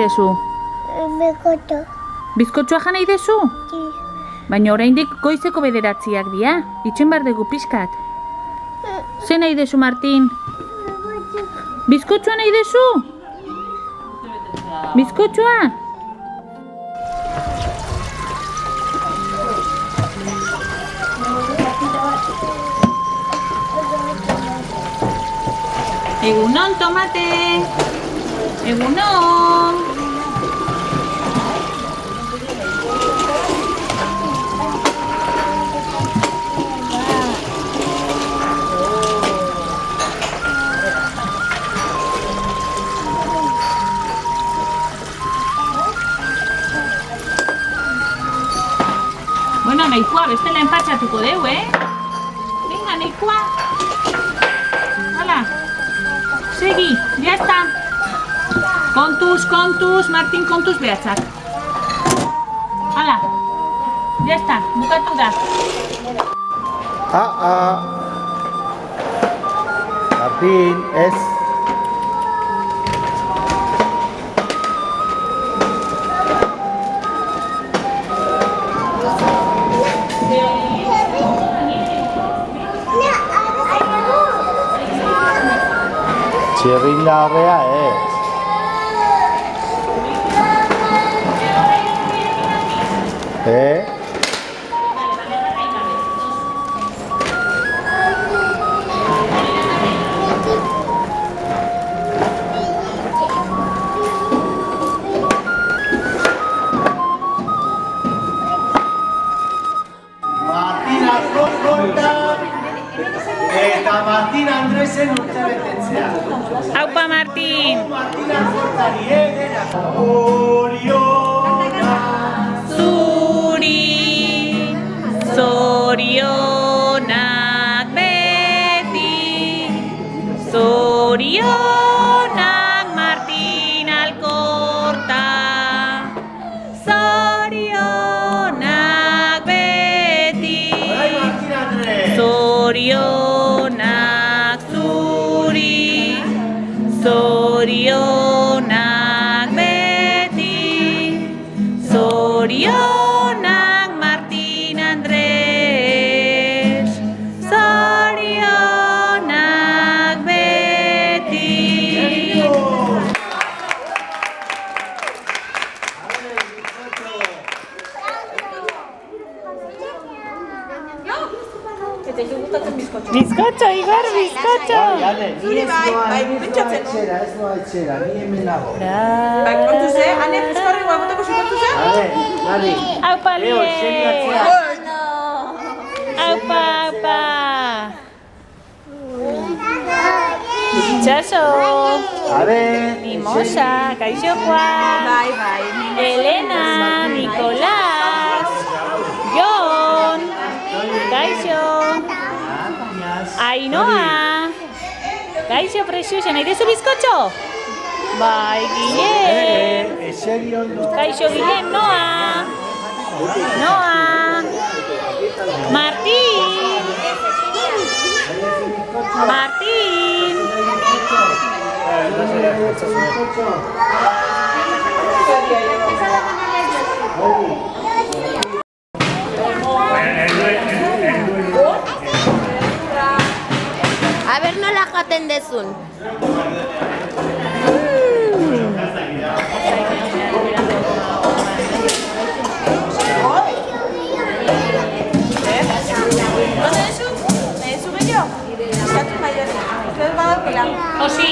dezu? Bizkotxo. Bizkotxoa jan nahi dezu? Baina oraindik goizeko 9 dira. Itxoin behar dugu pixkat. Ze nahi dezu, Martin? Bizkotxoa nahi dezu? Bizkotxoa? Egunon, tomate! Egunon! Bueno, nahikoa, bestela enpatxatuko deu, Venga, nahikoa. Hala. Segi, ya está. Kontuz, Martin, kontuz behatzak. Hala. Ya está, bukatu da. Martin, ez. Txirrindarrea ez. Martin Azkorta eta Martin Andresen urtebetetzea. Aupa, Martin! Martin Azkortari egera. Zorionak Zuri, zorionak beti, zorionak Martin Alkorta, zorionak beti, zorionak zuri, zorionak beti, zorionak Martin Andres, zorionak beti. Bizkotxo, Igor, bizkotxo! Bai, pentsatzen. Ez noa etxera, ni hemen nago. Bai, kontuz, Ane, buskarri igual botako zu kontuz, Nari. Aupa, Leo, Lie! eseriatzea. Aupa, aupa! Itxaso! Mimosa, kaixo Juan! bai. Elena, Nicolás, Jon, kaixo, Ainhoa, kaixo Prexuxa, nahi dezu bizkotxo? Bai, Guillem, Eseri ondo. kaixo Guillem, Noa, Martin, A ber nola jaten dezun. Nahi zu gehiago? Eskatu nahi dut. Zer badaukela? Josi,